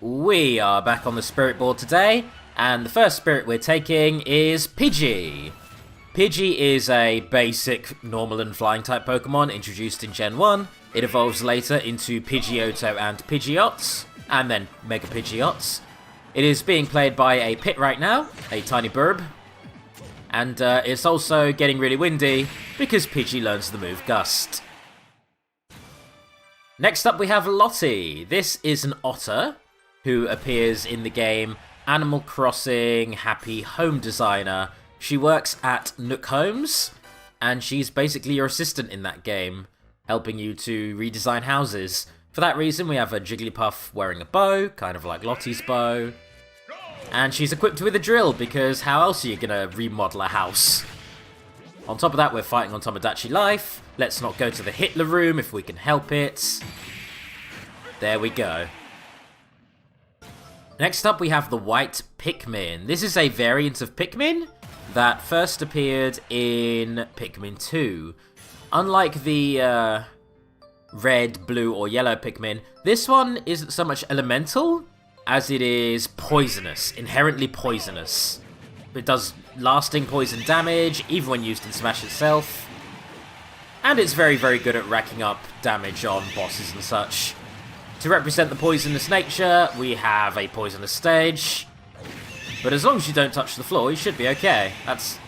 We are back on the spirit board today, and the first spirit we're taking is Pidgey. Pidgey is a basic normal and flying type Pokemon introduced in Gen 1. It evolves later into Pidgeotto and Pidgeots, and then Mega Pidgeots. It is being played by a pit right now, a tiny burb. And it's also getting really windy because Pidgey learns the move Gust. Next up we have Lottie. This is an otter who appears in the game Animal Crossing Happy Home Designer. She works at Nook Homes, and she's basically your assistant in that game, helping you to redesign houses. For that reason, we have a Jigglypuff wearing a bow, kind of like Lottie's bow. And she's equipped with a drill, because how else are you going to remodel a house? On top of that, we're fighting on Tomodachi Life. Let's not go to the Hitler room if we can help it. There we go. Next up, we have the White Pikmin. This is a variant of Pikmin that first appeared in Pikmin 2. Unlike the red, blue, or yellow Pikmin, this one isn't so much elemental as it is poisonous, inherently poisonous. It does lasting poison damage, even when used in Smash itself. And it's very, very good at racking up damage on bosses and such. To represent the poisonous nature, we have a poisonous stage. But as long as you don't touch the floor, you should be okay. That's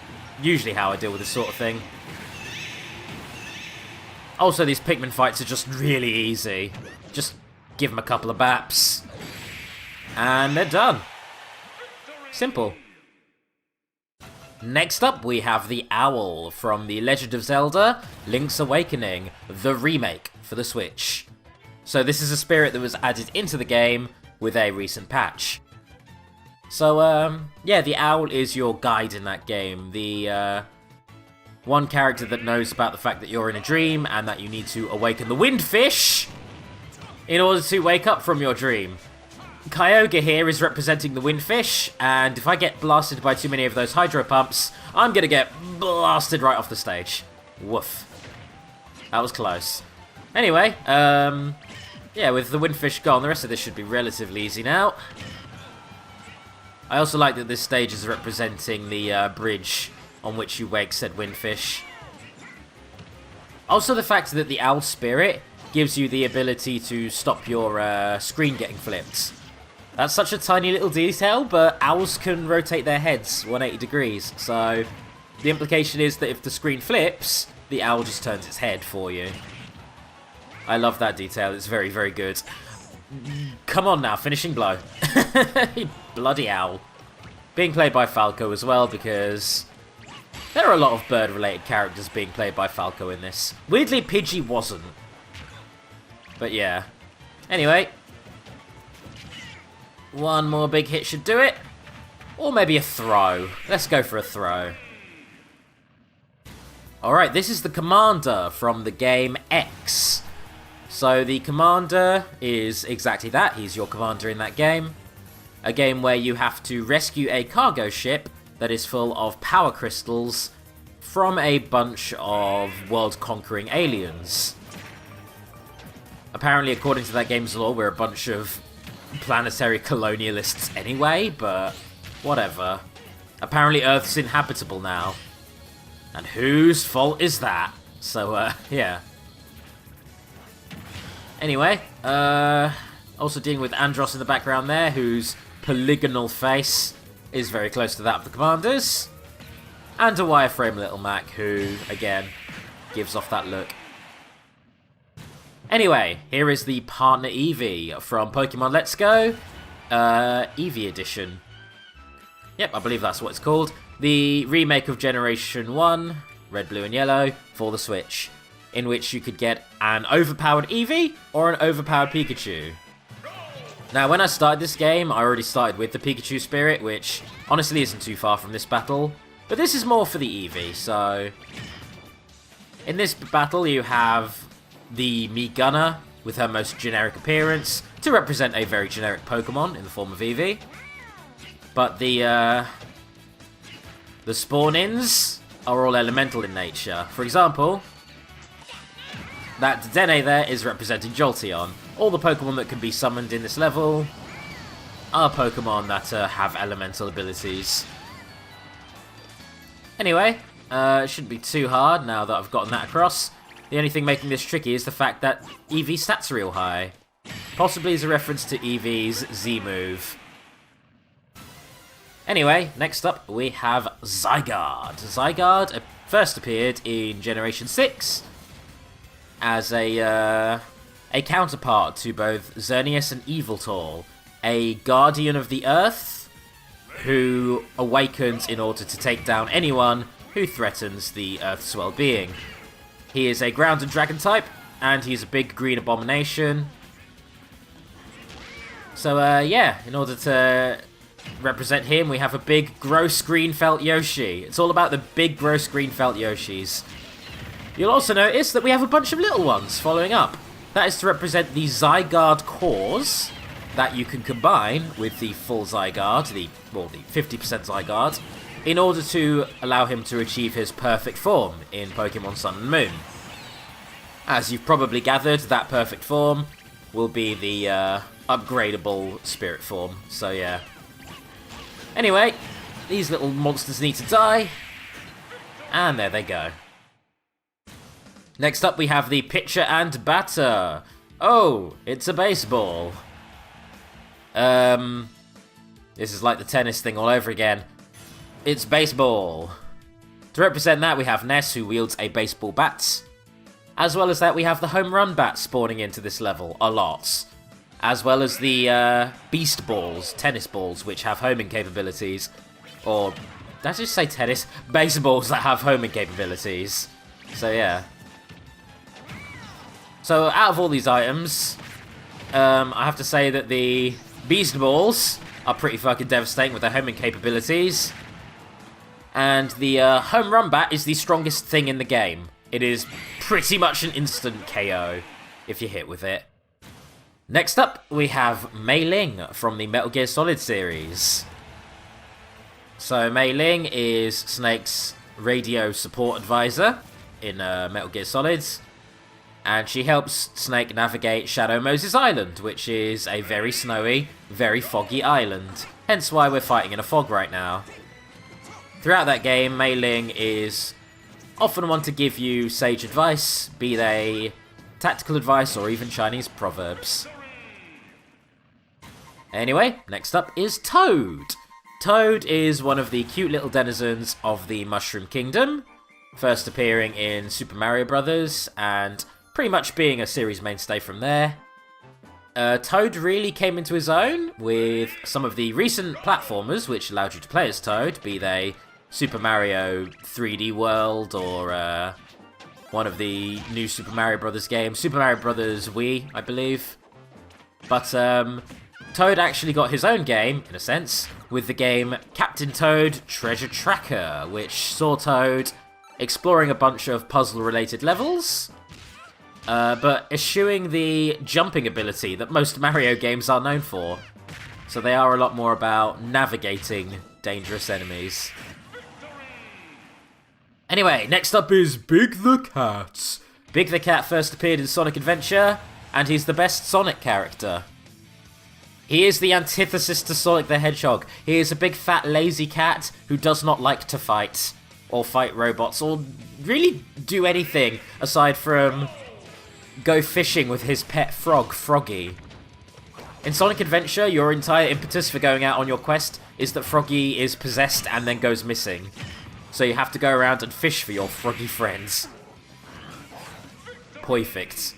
usually how I deal with this sort of thing. Also, these Pikmin fights are just really easy. Just give them a couple of baps. And they're done. Simple. Next up, we have the Owl from The Legend of Zelda Link's Awakening, the remake for the Switch. So this is a spirit that was added into the game with a recent patch. So, yeah, the Owl is your guide in that game. The one character that knows about the fact that you're in a dream and that you need to awaken the Windfish in order to wake up from your dream. Kyogre here is representing the Windfish, and if I get blasted by too many of those Hydro Pumps, I'm gonna get blasted right off the stage. Woof. That was close. Anyway, yeah, with the Windfish gone, the rest of this should be relatively easy now. I also like that this stage is representing the bridge on which you wake said Windfish. Also the fact that the Owl Spirit gives you the ability to stop your screen getting flipped. That's such a tiny little detail, but owls can rotate their heads 180 degrees, so the implication is that if the screen flips, the owl just turns its head for you. I love that detail, it's very, very good. Come on now, finishing blow. Bloody owl. Being played by Falco as well, because there are a lot of bird-related characters being played by Falco in this. Weirdly, Pidgey wasn't. But yeah. Anyway. One more big hit should do it. Or maybe a throw. Let's go for a throw. Alright, this is the Commander from the game X. So the Commander is exactly that. He's your commander in that game. A game where you have to rescue a cargo ship that is full of power crystals from a bunch of world-conquering aliens. Apparently, according to that game's lore, we're a bunch of planetary colonialists anyway, but whatever. Apparently Earth's inhabitable now. And whose fault is that? So, yeah. Anyway, also dealing with Andros in the background there, whose polygonal face is very close to that of the Commander's. And a wireframe Little Mac, who, again, gives off that look. Anyway, here is the Partner Eevee from Pokemon Let's Go, Eevee Edition. Yep, I believe that's what it's called. The remake of Generation 1, Red, Blue and Yellow, for the Switch, in which you could get an overpowered Eevee or an overpowered Pikachu. Now, when I started this game, I already started with the Pikachu Spirit, which honestly isn't too far from this battle, but this is more for the Eevee, so in this battle you have the Mii Gunner, with her most generic appearance, to represent a very generic Pokemon in the form of Eevee. But the spawn-ins are all elemental in nature. For example, that Dene there is representing Jolteon. All the Pokemon that can be summoned in this level are Pokemon that have elemental abilities. Anyway, it shouldn't be too hard now that I've gotten that across. The only thing making this tricky is the fact that Eevee's stats are real high. Possibly as a reference to Eevee's Z move. Anyway, next up we have Zygarde. Zygarde first appeared in Generation 6 as a counterpart to both Xerneas and Yveltal, a guardian of the Earth who awakens in order to take down anyone who threatens the Earth's well-being. He is a ground and dragon type, and he's a big green abomination. So, yeah, in order to represent him, we have a big, gross green felt Yoshi. It's all about the big, gross green felt Yoshis. You'll also notice that we have a bunch of little ones following up. That is to represent the Zygarde cores that you can combine with the full Zygarde, the 50% Zygarde, in order to allow him to achieve his perfect form in Pokemon Sun and Moon. As you've probably gathered, that perfect form will be the upgradable spirit form, so yeah. Anyway, these little monsters need to die, and there they go. Next up we have the pitcher and batter. Oh, it's a baseball. This is like the tennis thing all over again. It's baseball. To represent that we have Ness, who wields a baseball bat. As well as that we have the home run bat spawning into this level a lot. As well as the beast balls, tennis balls, which have homing capabilities. Or, did I just say tennis? Baseballs that have homing capabilities. So yeah. So out of all these items, I have to say that the beast balls are pretty fucking devastating with their homing capabilities. And the home run bat is the strongest thing in the game. It is pretty much an instant KO if you hit with it. Next up, we have Mei Ling from the Metal Gear Solid series. So Mei Ling is Snake's radio support advisor in Metal Gear Solid. And she helps Snake navigate Shadow Moses Island, which is a very snowy, very foggy island. Hence why we're fighting in a fog right now. Throughout that game, Mei Ling is often one to give you sage advice, be they tactical advice or even Chinese proverbs. Anyway, next up is Toad. Toad is one of the cute little denizens of the Mushroom Kingdom, first appearing in Super Mario Bros. And pretty much being a series mainstay from there. Toad really came into his own with some of the recent platformers which allowed you to play as Toad, be they Super Mario 3D World or one of the new Super Mario Bros. Games, Super Mario Bros. Wii, I believe. But Toad actually got his own game, in a sense, with the game Captain Toad Treasure Tracker, which saw Toad exploring a bunch of puzzle-related levels, but eschewing the jumping ability that most Mario games are known for. So they are a lot more about navigating dangerous enemies. Anyway, next up is Big the Cat. Big the Cat first appeared in Sonic Adventure, and he's the best Sonic character. He is the antithesis to Sonic the Hedgehog. He is a big fat lazy cat who does not like to fight, or fight robots, or really do anything aside from go fishing with his pet frog, Froggy. In Sonic Adventure, your entire impetus for going out on your quest is that Froggy is possessed and then goes missing. So you have to go around and fish for your froggy friends. Perfect.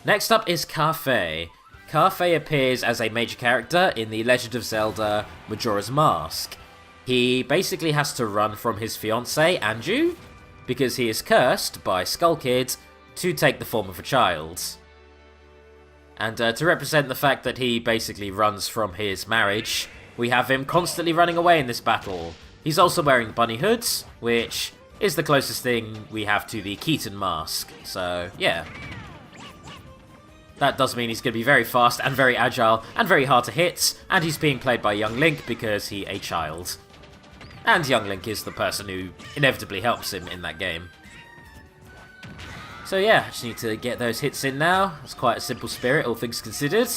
Next up is Kafei. Kafei appears as a major character in The Legend of Zelda Majora's Mask. He basically has to run from his fiancée, Anju, because he is cursed by Skull Kid to take the form of a child. And to represent the fact that he basically runs from his marriage, we have him constantly running away in this battle. He's also wearing bunny hoods, which is the closest thing we have to the Keaton mask, so yeah. That does mean he's going to be very fast and very agile and very hard to hit, and he's being played by young Link because he's a child. And young Link is the person who inevitably helps him in that game. So yeah, just need to get those hits in now. It's quite a simple spirit, all things considered.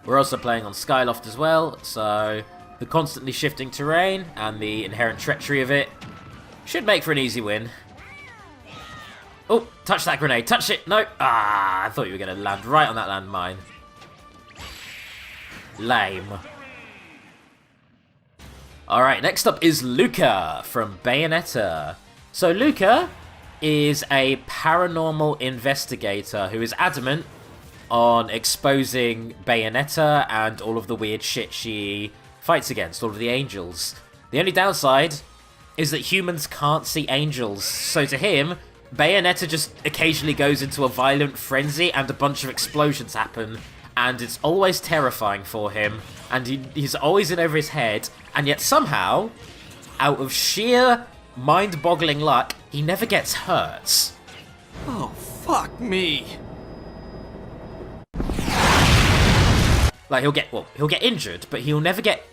We're also playing on Skyloft as well, so the constantly shifting terrain and the inherent treachery of it should make for an easy win. Oh, touch that grenade. Touch it. No. Ah, I thought you were going to land right on that landmine. Lame. Alright, next up is Luca from Bayonetta. So Luca is a paranormal investigator who is adamant on exposing Bayonetta and all of the weird shit she fights against, all of the angels. The only downside is that humans can't see angels, so to him, Bayonetta just occasionally goes into a violent frenzy and a bunch of explosions happen, and it's always terrifying for him, and he's always in over his head, and yet somehow, out of sheer mind-boggling luck, he never gets hurt. Oh, fuck me. Like, he'll get injured, but he'll never get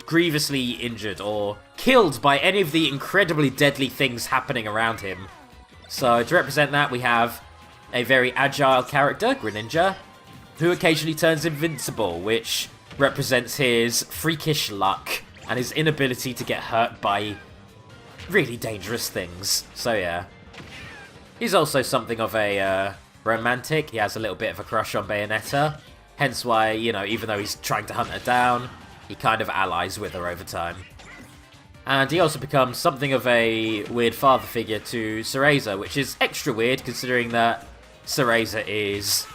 grievously injured or killed by any of the incredibly deadly things happening around him. So, to represent that, we have a very agile character, Greninja, who occasionally turns invincible, which represents his freakish luck and his inability to get hurt by really dangerous things. So, yeah. He's also something of a romantic. He has a little bit of a crush on Bayonetta. Hence why, you know, even though he's trying to hunt her down, he kind of allies with her over time. And he also becomes something of a weird father figure to Cereza, which is extra weird considering that Cereza is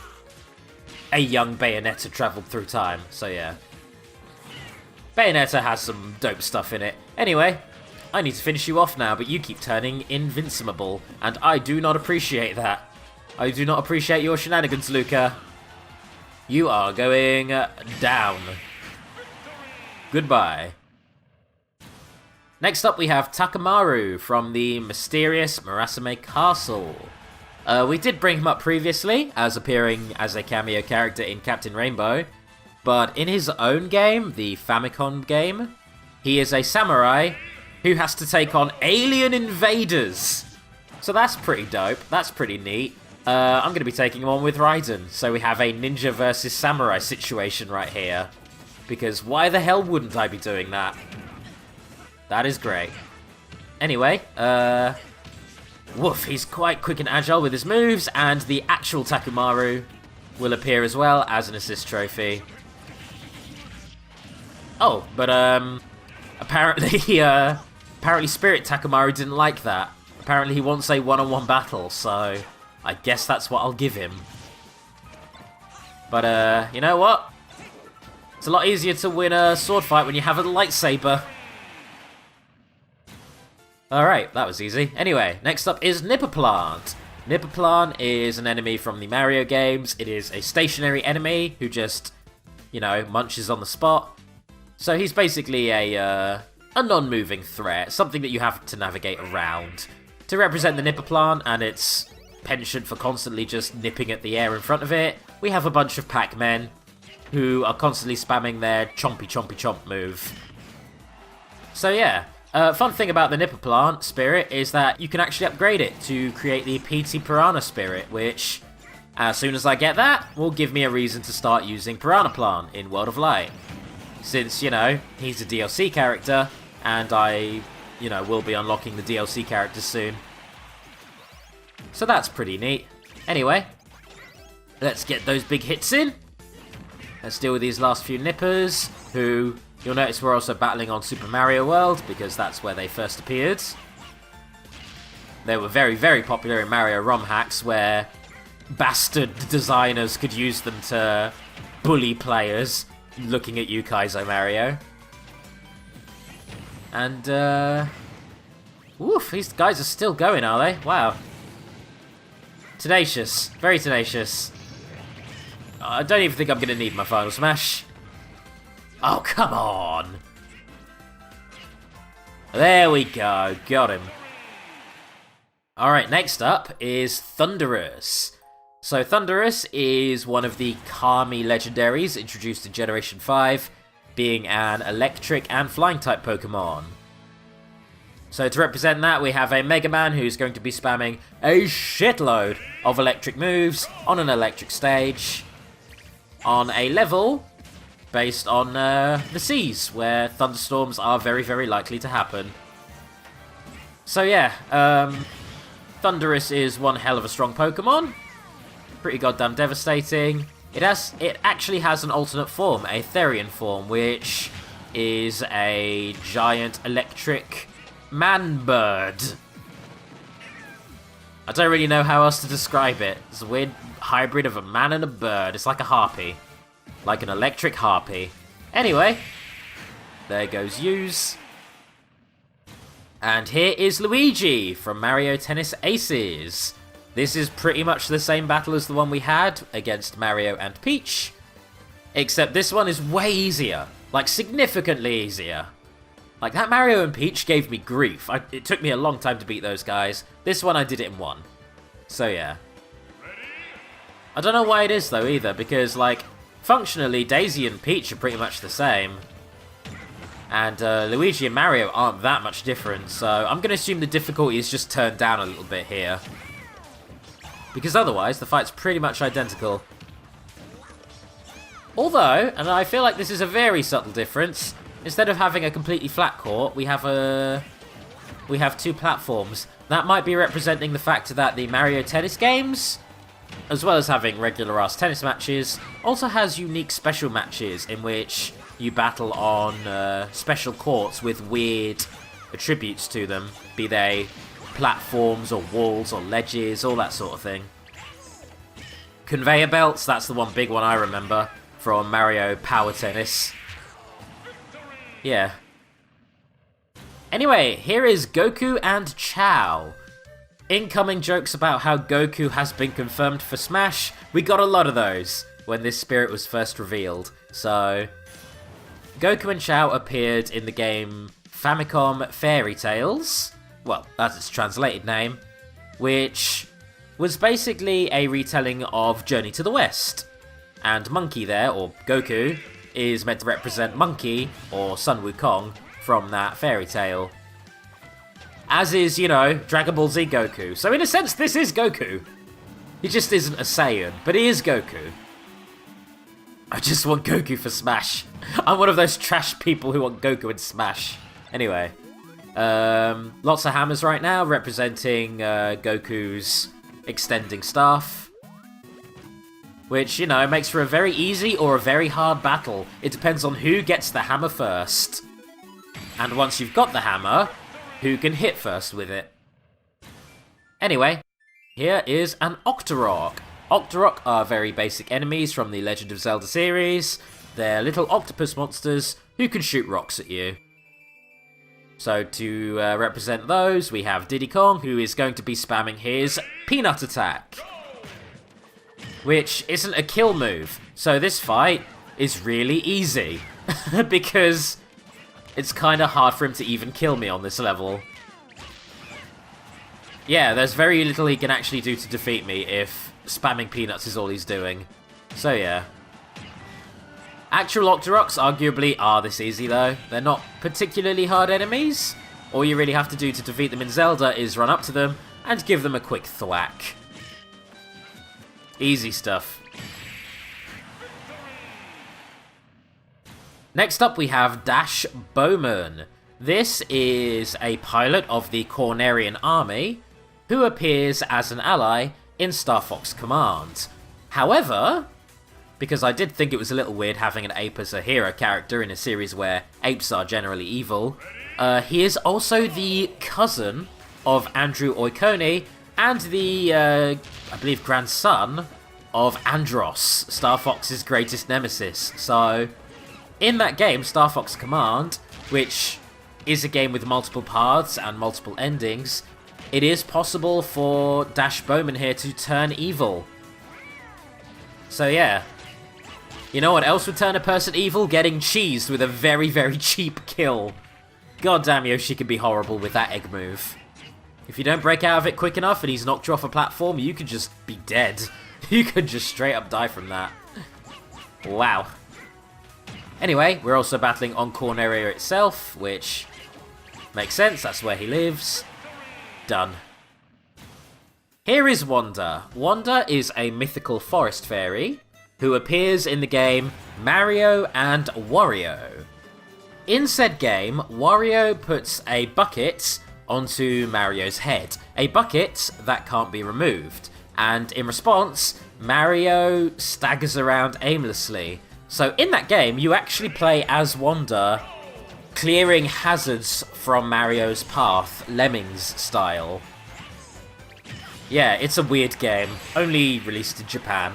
a young Bayonetta travelled through time. So yeah. Bayonetta has some dope stuff in it. Anyway, I need to finish you off now, but you keep turning invincible, and I do not appreciate that. I do not appreciate your shenanigans, Luca. You are going down. Goodbye. Next up we have Takamaru from the mysterious Murasame Castle. We did bring him up previously as appearing as a cameo character in Captain Rainbow, but in his own game, the Famicom game, he is a samurai who has to take on alien invaders. So that's pretty dope, that's pretty neat. I'm going to be taking him on with Raiden, so we have a ninja versus samurai situation right here. Because why the hell wouldn't I be doing that? That is great. Anyway, woof, he's quite quick and agile with his moves, and the actual Takamaru will appear as well as an assist trophy. Oh, but apparently, apparently Spirit Takamaru didn't like that. Apparently he wants a one-on-one battle, so I guess that's what I'll give him. But, you know what? It's a lot easier to win a sword fight when you have a lightsaber. Alright, that was easy. Anyway, next up is Nipperplant. Nipperplant is an enemy from the Mario games. It is a stationary enemy who just, you know, munches on the spot. So he's basically a non-moving threat, something that you have to navigate around. To represent the Nipperplant and its penchant for constantly just nipping at the air in front of it, we have a bunch of Pac-Men who are constantly spamming their chompy chompy chomp move. So yeah, fun thing about the Nipperplant spirit is that you can actually upgrade it to create the PT Piranha spirit, which, as soon as I get that, will give me a reason to start using Piranha Plant in World of Light. Since, you know, he's a DLC character, and I, you know, will be unlocking the DLC characters soon. So that's pretty neat. Anyway, let's get those big hits in. Let's deal with these last few nippers, who you'll notice we're also battling on Super Mario World, because that's where they first appeared. They were very, very popular in Mario ROM hacks, where bastard designers could use them to bully players looking at you, Kaizo Mario. And, woof, these guys are still going, are they? Wow. Tenacious. Very tenacious. I don't even think I'm going to need my final smash. Oh, come on. There we go. Got him. Alright, next up is Thundurus. So Thundurus is one of the Kami legendaries introduced in Generation 5, being an electric and flying type Pokemon. So to represent that, we have a Mega Man who's going to be spamming a shitload of electric moves on an electric stage, on a level based on the seas, where thunderstorms are very, very likely to happen. So yeah, Thundurus is one hell of a strong Pokemon. Pretty goddamn devastating. It actually has an alternate form, a Therian form, which is a giant electric man-bird. I don't really know how else to describe it. It's a weird hybrid of a man and a bird. It's like a harpy. Like an electric harpy. Anyway, there goes Use. And here is Luigi from Mario Tennis Aces. This is pretty much the same battle as the one we had against Mario and Peach. Except this one is way easier. Like, significantly easier. Like, that Mario and Peach gave me grief. It took me a long time to beat those guys. This one, I did it in one. So, yeah. I don't know why it is, though, either, because, like, functionally, Daisy and Peach are pretty much the same. And Luigi and Mario aren't that much different, so I'm going to assume the difficulty is just turned down a little bit here. Because otherwise, the fight's pretty much identical. Although, and I feel like this is a very subtle difference, instead of having a completely flat court, we have two platforms. That might be representing the fact that the Mario Tennis games, as well as having regular-ass tennis matches, also has unique special matches in which you battle on special courts with weird attributes to them, be they platforms or walls or ledges, all that sort of thing. Conveyor belts, that's the one big one I remember from Mario Power Tennis. Yeah. Anyway, here is Goku and Chao. Incoming jokes about how Goku has been confirmed for Smash. We got a lot of those when this spirit was first revealed. So, Goku and Chao appeared in the game Famicom Fairy Tales. Well, that's its translated name. Which was basically a retelling of Journey to the West. And Monkey there, or Goku, is meant to represent Monkey, or Sun Wukong, from that fairy tale. As is, you know, Dragon Ball Z Goku. So in a sense, this is Goku. He just isn't a Saiyan, but he is Goku. I just want Goku for Smash. I'm one of those trash people who want Goku in Smash. Anyway. Lots of hammers right now, representing Goku's extending staff. Which, you know, makes for a very easy or a very hard battle. It depends on who gets the hammer first. And once you've got the hammer, who can hit first with it. Anyway, here is an Octorok. Octorok are very basic enemies from the Legend of Zelda series. They're little octopus monsters who can shoot rocks at you. So to represent those, we have Diddy Kong, who is going to be spamming his Peanut Attack. Which isn't a kill move. So this fight is really easy. Because it's kind of hard for him to even kill me on this level. Yeah, there's very little he can actually do to defeat me if spamming peanuts is all he's doing. So yeah. Actual Octoroks arguably are this easy though. They're not particularly hard enemies. All you really have to do to defeat them in Zelda is run up to them and give them a quick thwack. Easy stuff. Next up we have Dash Bowman. This is a pilot of the Cornerian army who appears as an ally in Star Fox Command. However, because I did think it was a little weird having an ape as a hero character in a series where apes are generally evil, he is also the cousin of Andrew Oikoni and the, I believe, grandson of Andros, Star Fox's greatest nemesis. So, in that game, Star Fox Command, which is a game with multiple paths and multiple endings, it is possible for Dash Bowman here to turn evil. So yeah. You know what else would turn a person evil? Getting cheesed with a very, very cheap kill. God damn, Yoshi can be horrible with that egg move. If you don't break out of it quick enough and he's knocked you off a platform, you could just be dead. You could just straight up die from that. Wow. Anyway, we're also battling on Corneria itself, which makes sense, that's where he lives. Done. Here is Wanda. Wanda is a mythical forest fairy who appears in the game Mario and Wario. In said game, Wario puts a bucket onto Mario's head, a bucket that can't be removed, and in response, Mario staggers around aimlessly. So in that game, you actually play as Wanda, clearing hazards from Mario's path, Lemmings style. Yeah, it's a weird game, only released in Japan.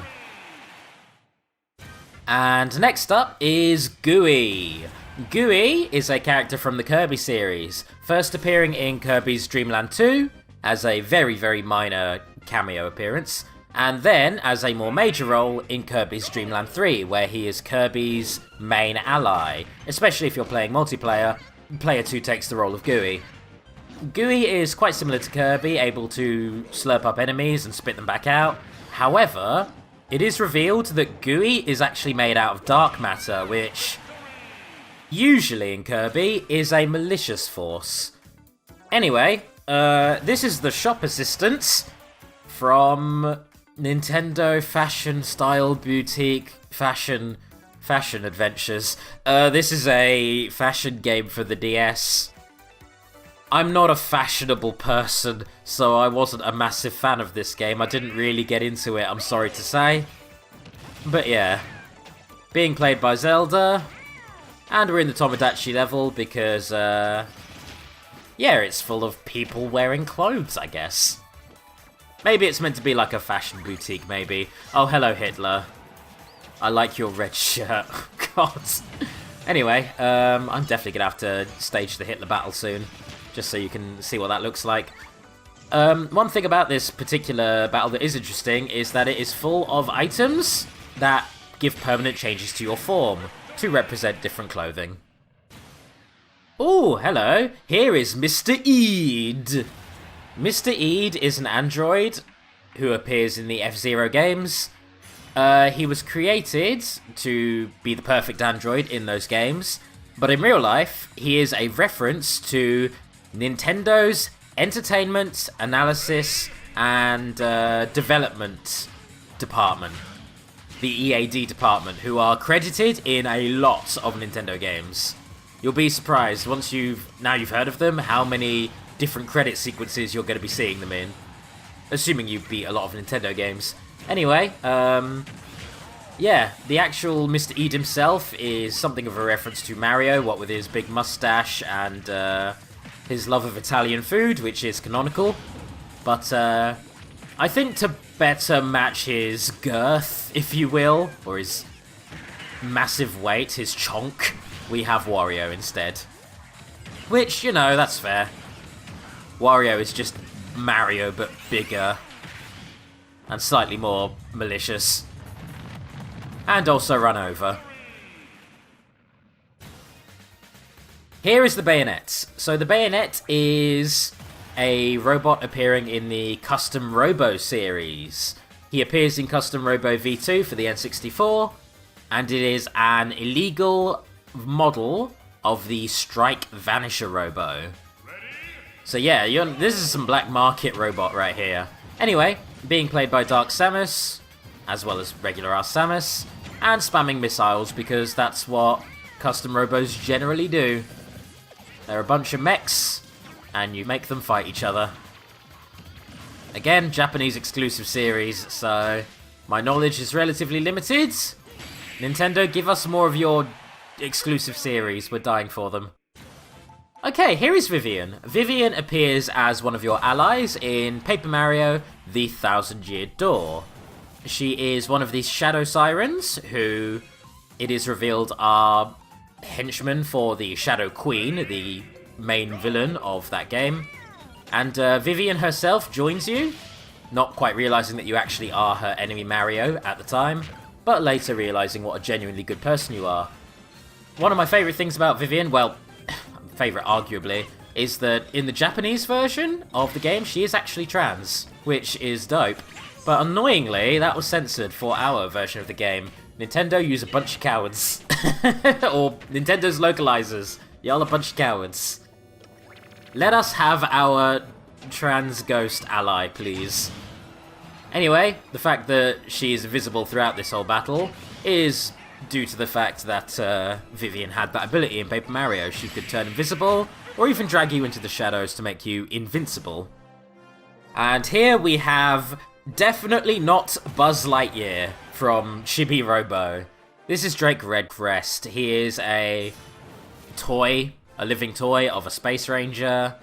And next up is Gooey. Gooey is a character from the Kirby series, first appearing in Kirby's Dream Land 2 as a very, very minor cameo appearance, and then as a more major role in Kirby's Dream Land 3, where he is Kirby's main ally. Especially if you're playing multiplayer, player 2 takes the role of Gooey. Gooey is quite similar to Kirby, able to slurp up enemies and spit them back out. However, it is revealed that Gooey is actually made out of dark matter, which usually in Kirby is a malicious force. Anyway, this is the shop assistant from Nintendo Fashion Style Boutique Fashion Adventures. This is a fashion game for the DS. I'm not a fashionable person, so I wasn't a massive fan of this game. I didn't really get into it, I'm sorry to say. But yeah, being played by Zelda, and we're in the Tomodachi level because, yeah, it's full of people wearing clothes, I guess. Maybe it's meant to be like a fashion boutique, maybe. Oh, hello, Hitler. I like your red shirt. God. Anyway, I'm definitely gonna have to stage the Hitler battle soon, just so you can see what that looks like. One thing about this particular battle that is interesting is that it is full of items that give permanent changes to your form to represent different clothing. Oh, hello. Here is Mr. Eid. Mr. Eid is an android who appears in the F-Zero games. He was created to be the perfect android in those games, but in real life, he is a reference to Nintendo's Entertainment, Analysis, and Development Department. The EAD department, who are credited in a lot of Nintendo games. You'll be surprised once now you've heard of them, how many different credit sequences you're going to be seeing them in. Assuming you beat a lot of Nintendo games. Anyway, yeah, the actual Mr. Eid himself is something of a reference to Mario, what with his big mustache and his love of Italian food, which is canonical. But I think to better match his girth, if you will, or his massive weight, his chonk, we have Wario instead. Which, you know, that's fair. Wario is just Mario, but bigger. And slightly more malicious. And also run over. Here is the Bayonet. So the Bayonet is a robot appearing in the Custom Robo series. He appears in Custom Robo V2 for the N64, and it is an illegal model of the Strike Vanisher Robo. So yeah, this is some black market robot right here. Anyway, being played by Dark Samus, as well as regular ass Samus, and spamming missiles because that's what Custom Robos generally do. They're a bunch of mechs, and you make them fight each other. Again, Japanese exclusive series, so my knowledge is relatively limited. Nintendo, give us more of your exclusive series, we're dying for them. Okay, here is Vivian. Vivian appears as one of your allies in Paper Mario: The Thousand-Year Door. She is one of these Shadow Sirens, who it is revealed are henchmen for the Shadow Queen, the main villain of that game. And Vivian herself joins you, not quite realizing that you actually are her enemy Mario at the time, but later realizing what a genuinely good person you are. One of my favorite things about Vivian, well, favorite arguably, is that in the Japanese version of the game, she is actually trans, which is dope. But annoyingly, that was censored for our version of the game. Nintendo use a bunch of cowards. Or Nintendo's localizers. Y'all a bunch of cowards. Let us have our trans ghost ally, please. Anyway, the fact that she is invisible throughout this whole battle is due to the fact that Vivian had that ability in Paper Mario. She could turn invisible, or even drag you into the shadows to make you invincible. And here we have definitely not Buzz Lightyear from Chibi Robo. This is Drake Redcrest. He is a toy, a living toy of a Space Ranger,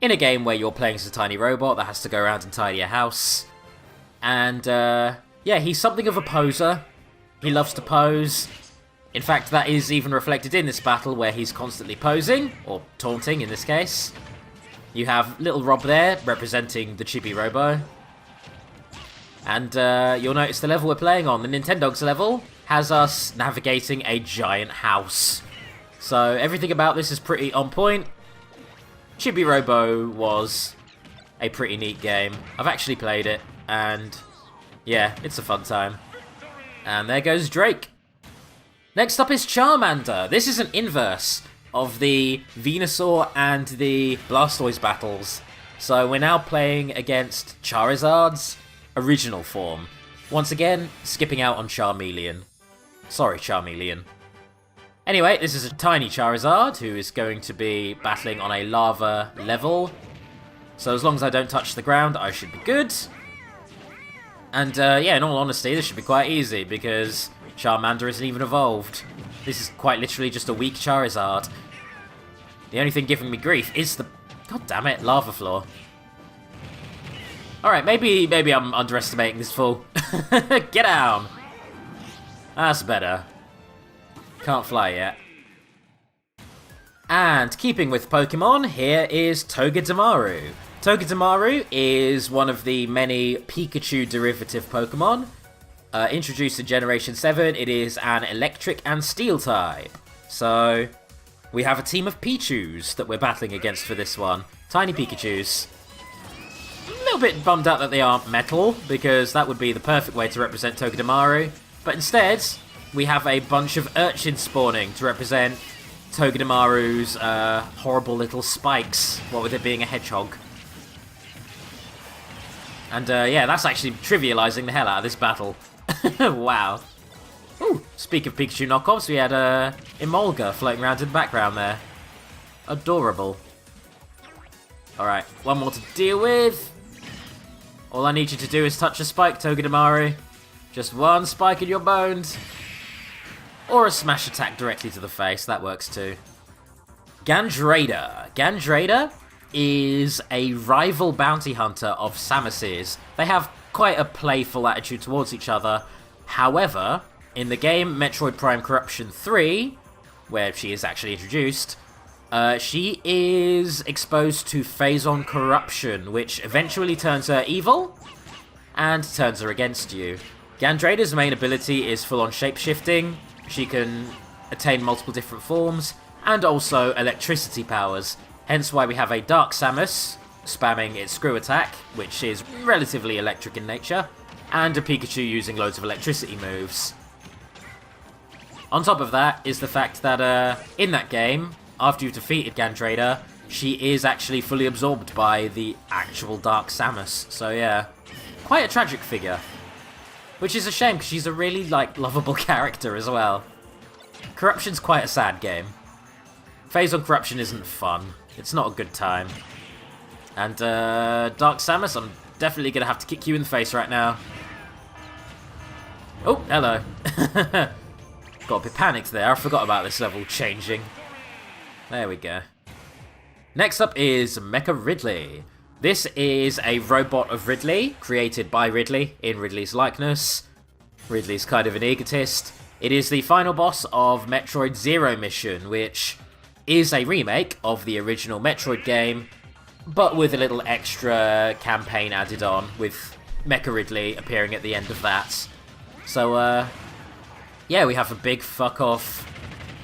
in a game where you're playing as a tiny robot that has to go around and tidy a house. And, yeah, he's something of a poser. He loves to pose. In fact, that is even reflected in this battle where he's constantly posing, or taunting in this case. You have little Rob there, representing the Chibi Robo. And you'll notice the level we're playing on, the Nintendogs level, has us navigating a giant house. So everything about this is pretty on point. Chibi Robo was a pretty neat game. I've actually played it, and yeah, it's a fun time. And there goes Drake. Next up is Charmander. This is an inverse of the Venusaur and the Blastoise battles. So we're now playing against Charizard's original form. Once again, skipping out on Charmeleon. Sorry, Charmeleon. Anyway, this is a tiny Charizard who is going to be battling on a lava level. So as long as I don't touch the ground, I should be good. And yeah, in all honesty, this should be quite easy because Charmander isn't even evolved. This is quite literally just a weak Charizard. The only thing giving me grief is the... God damn it, lava floor. Alright, maybe I'm underestimating this fool. Get down! That's better. Can't fly yet. And keeping with Pokemon, here is Togedemaru. Togedemaru is one of the many Pikachu derivative Pokemon. Introduced in Generation 7, it is an electric and steel type. So, we have a team of Pichus that we're battling against for this one. Tiny Pikachus. A little bit bummed out that they aren't metal, because that would be the perfect way to represent Togedemaru. But instead, we have a bunch of urchins spawning to represent Togedemaru's horrible little spikes, what with it being a hedgehog. And yeah, that's actually trivializing the hell out of this battle. Wow. Ooh, speak of Pikachu knockoffs, we had Emolga floating around in the background there. Adorable. Alright, one more to deal with. All I need you to do is touch a spike, Togedemaru. Just one spike in your bones. Or a smash attack directly to the face, that works too. Gandrada. Gandrada is a rival bounty hunter of Samus's. They have quite a playful attitude towards each other. However, in the game Metroid Prime Corruption 3, where she is actually introduced, she is exposed to Phazon Corruption, which eventually turns her evil and turns her against you. Gandrada's main ability is full-on shapeshifting. She can attain multiple different forms, and also electricity powers. Hence why we have a Dark Samus spamming its screw attack, which is relatively electric in nature, and a Pikachu using loads of electricity moves. On top of that is the fact that in that game, after you've defeated Gandrada, she is actually fully absorbed by the actual Dark Samus. So yeah, quite a tragic figure. Which is a shame, because she's a really, lovable character as well. Corruption's quite a sad game. Phazon Corruption isn't fun. It's not a good time. And, Dark Samus, I'm definitely going to have to kick you in the face right now. Oh, hello. Got a bit panicked there. I forgot about this level changing. There we go. Next up is Mecha Ridley. This is a robot of Ridley, created by Ridley, in Ridley's likeness. Ridley's kind of an egotist. It is the final boss of Metroid Zero Mission, which is a remake of the original Metroid game, but with a little extra campaign added on, with Mecha Ridley appearing at the end of that. So, yeah, we have a big fuck-off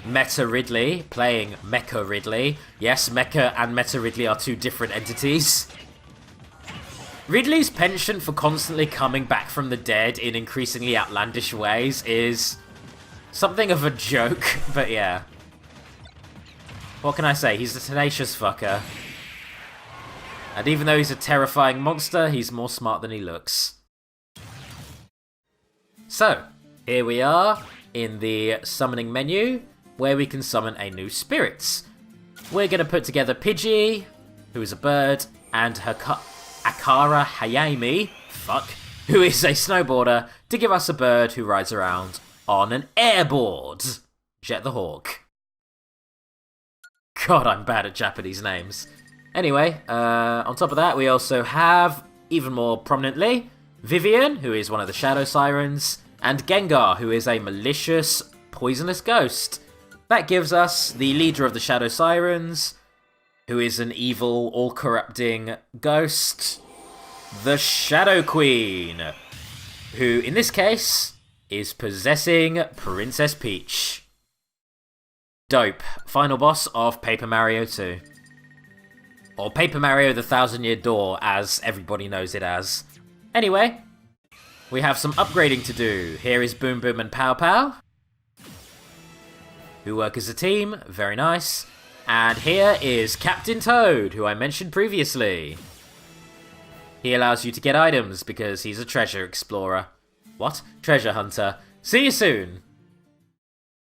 Meta Ridley playing Mecha Ridley. Yes, Mecha and Meta Ridley are two different entities. Ridley's penchant for constantly coming back from the dead in increasingly outlandish ways is something of a joke, but yeah. What can I say? He's a tenacious fucker. And even though he's a terrifying monster, he's more smart than he looks. So, here we are in the summoning menu, where we can summon a new spirits. We're going to put together Pidgey, who is a bird, and Akara Hayami, who is a snowboarder, to give us a bird who rides around on an airboard. Jet the Hawk. God, I'm bad at Japanese names. Anyway, on top of that, we also have, even more prominently, Vivian, who is one of the Shadow Sirens, and Gengar, who is a malicious, poisonous ghost. That gives us the leader of the Shadow Sirens, who is an evil, all-corrupting ghost, the Shadow Queen, who, in this case, is possessing Princess Peach. Dope. Final boss of Paper Mario 2. Or Paper Mario the Thousand Year Door, as everybody knows it as. Anyway, we have some upgrading to do. Here is Boom Boom and Pow Pow, who work as a team. Very nice. And here is Captain Toad, who I mentioned previously. He allows you to get items because he's a treasure explorer. What? Treasure hunter. See you soon!